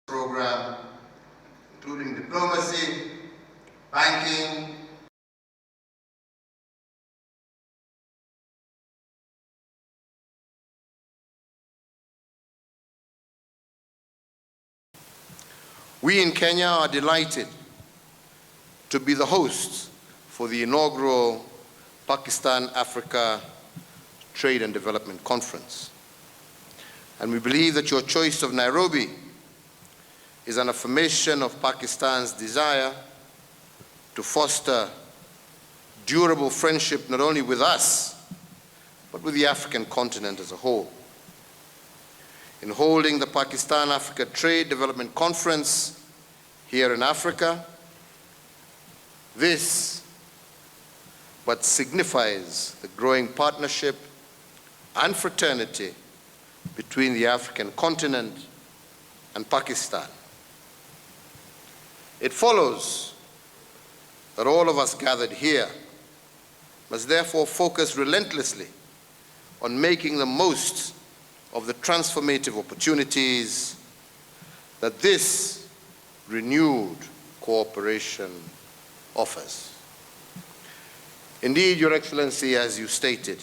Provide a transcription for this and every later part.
program, including diplomacy, banking, we in Kenya are delighted to be the hosts for the inaugural Pakistan-Africa Trade and Development Conference. And we believe that your choice of Nairobi is an affirmation of Pakistan's desire to foster durable friendship not only with us, but with the African continent as a whole. In holding the Pakistan-Africa Trade Development Conference here in Africa, this but signifies the growing partnership and fraternity between the African continent and Pakistan. It follows that all of us gathered here must therefore focus relentlessly on making the most of the transformative opportunities that this renewed cooperation offers. Indeed, Your Excellency, as you stated,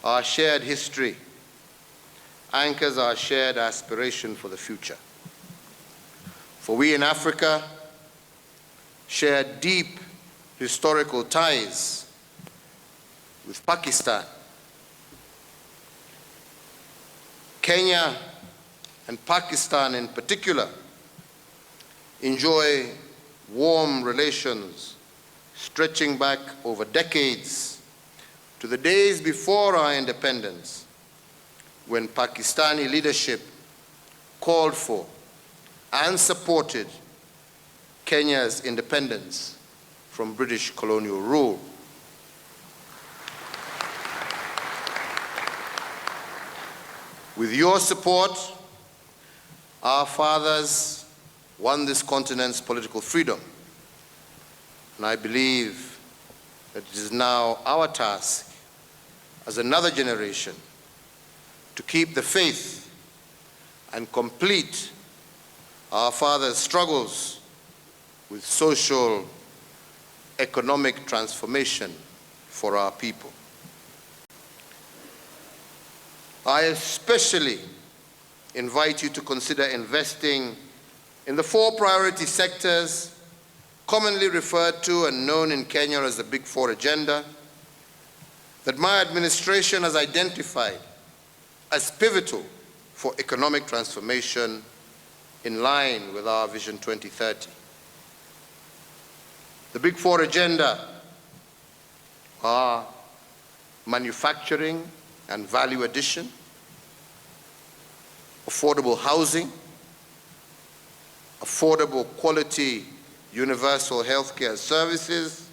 our shared history anchors our shared aspiration for the future. For we in Africa share deep historical ties with Pakistan. Kenya and Pakistan in particular enjoy warm relations stretching back over decades to the days before our independence, when Pakistani leadership called for and supported Kenya's independence from British colonial rule. With your support, our fathers won this continent's political freedom. And I believe that it is now our task as another generation to keep the faith and complete our fathers' struggles with social, economic transformation for our people. I especially invite you to consider investing in the 4 priority sectors commonly referred to and known in Kenya as the Big Four agenda that my administration has identified as pivotal for economic transformation in line with our Vision 2030. The Big Four agenda are manufacturing and value addition, affordable housing, affordable quality universal healthcare services,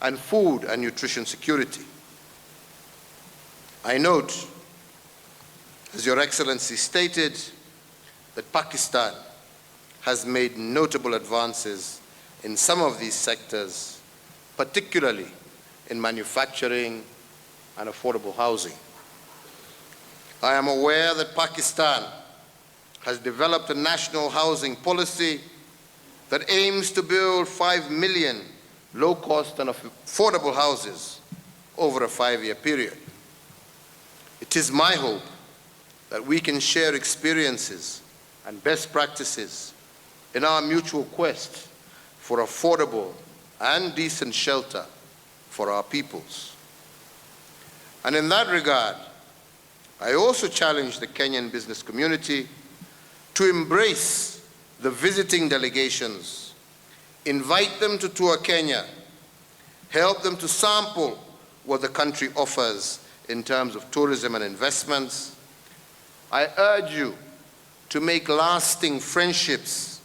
and food and nutrition security. I note, as Your Excellency stated, that Pakistan has made notable advances in some of these sectors, particularly in manufacturing and affordable housing. I am aware that Pakistan has developed a national housing policy that aims to build 5 million low-cost and affordable houses over a 5-year period. It is my hope that we can share experiences and best practices in our mutual quest for affordable and decent shelter for our peoples. And in that regard, I also challenge the Kenyan business community to embrace the visiting delegations, invite them to tour Kenya, help them to sample what the country offers in terms of tourism and investments. I urge you to make lasting friendships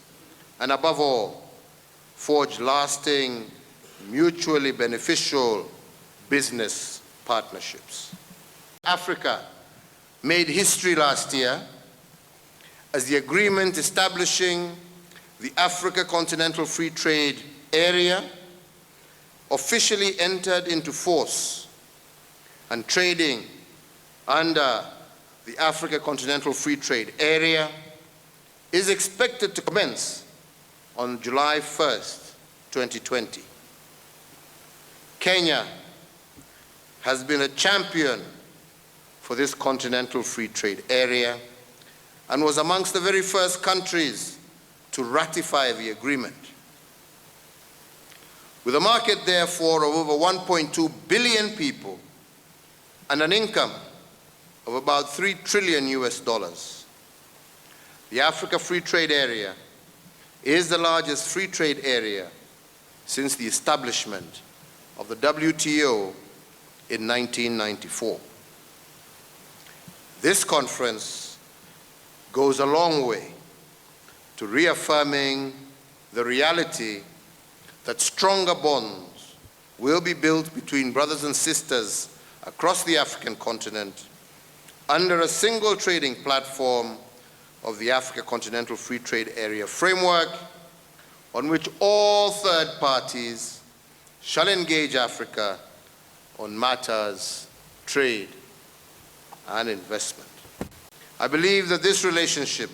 and, above all, forge lasting, mutually beneficial business partnerships. Africa made history last year as the agreement establishing the Africa Continental Free Trade Area officially entered into force, and trading under the Africa Continental Free Trade Area is expected to commence on July 1st, 2020. Kenya has been a champion for this continental free trade area and was amongst the very first countries to ratify the agreement. With a market, therefore, of over 1.2 billion people and an income of about $3 trillion US, the Africa Free Trade Area is the largest free trade area since the establishment of the WTO in 1994. This conference goes a long way to reaffirming the reality that stronger bonds will be built between brothers and sisters across the African continent under a single trading platform of the Africa Continental Free Trade Area framework, on which all third parties shall engage Africa on matters, trade, and investment. I believe that this relationship,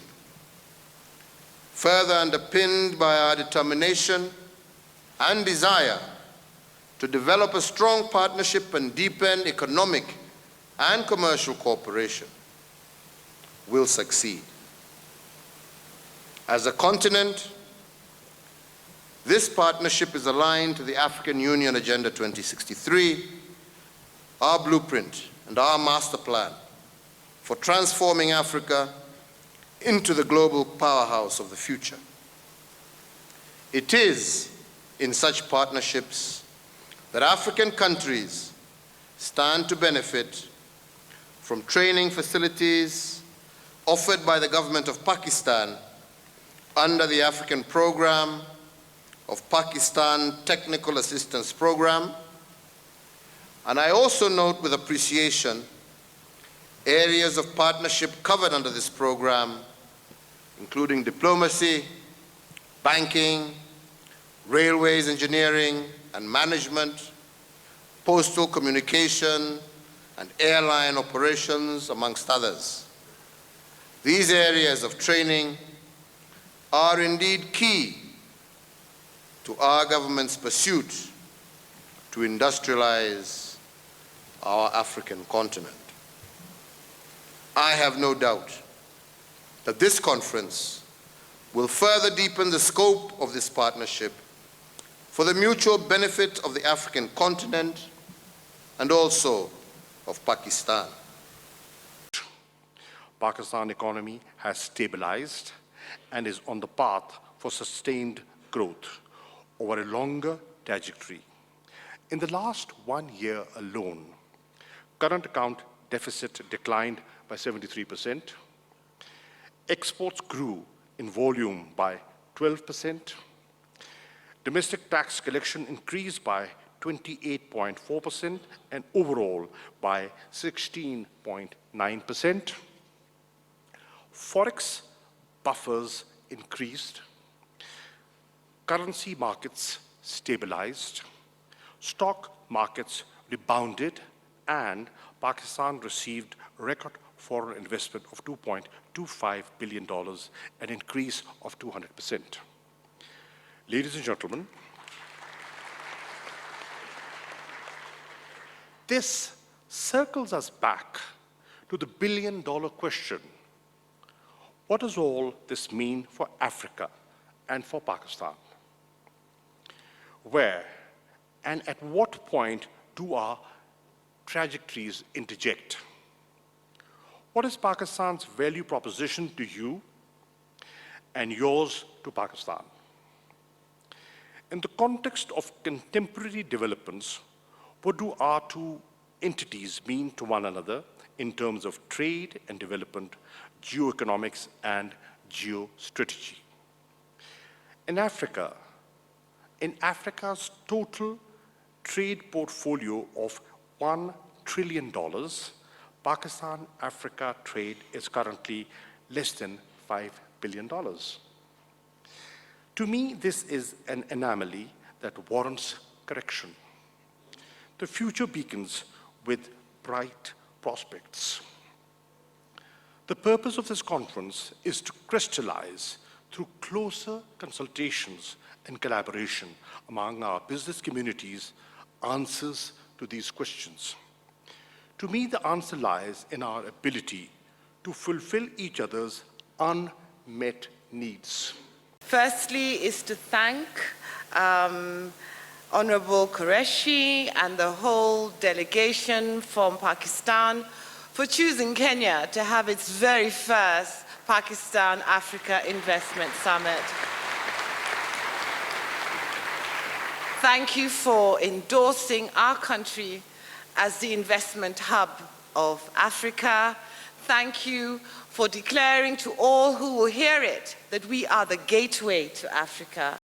further underpinned by our determination and desire to develop a strong partnership and deepen economic and commercial cooperation, will succeed. As a continent, this partnership is aligned to the African Union Agenda 2063, our blueprint and our master plan for transforming Africa into the global powerhouse of the future. It is in such partnerships that African countries stand to benefit from training facilities offered by the government of Pakistan under the African Program of Pakistan Technical Assistance Program. And I also note with appreciation areas of partnership covered under this program, including diplomacy, banking, railways engineering and management, postal communication, and airline operations, amongst others. These areas of training are indeed key to our government's pursuit to industrialize our African continent. I have no doubt that this conference will further deepen the scope of this partnership for the mutual benefit of the African continent and also of Pakistan. Pakistan economy has stabilized and is on the path for sustained growth over a longer trajectory. In the last 1 year alone, current account deficit declined by 73%, exports grew in volume by 12%, domestic tax collection increased by 28.4% and overall by 16.9%. Forex buffers increased, currency markets stabilized, stock markets rebounded, and Pakistan received record foreign investment of $2.25 billion, an increase of 200%. Ladies and gentlemen, this circles us back to the billion-dollar question. What does all this mean for Africa and for Pakistan? Where and at what point do our trajectories interject? What is Pakistan's value proposition to you and yours to Pakistan? In the context of contemporary developments, what do our two entities mean to one another in terms of trade and development, geoeconomics, and geostrategy? In Africa's total trade portfolio of $1 trillion, Pakistan-Africa trade is currently less than $5 billion. To me, this is an anomaly that warrants correction. The future beacons with bright prospects. The purpose of this conference is to crystallize, through closer consultations and collaboration among our business communities, answers to these questions. To me, the answer lies in our ability to fulfill each other's unmet needs. Firstly is to thank Honorable Qureshi and the whole delegation from Pakistan for choosing Kenya to have its very first Pakistan-Africa Investment Summit. Thank you for endorsing our country as the investment hub of Africa. Thank you for declaring to all who will hear it that we are the gateway to Africa.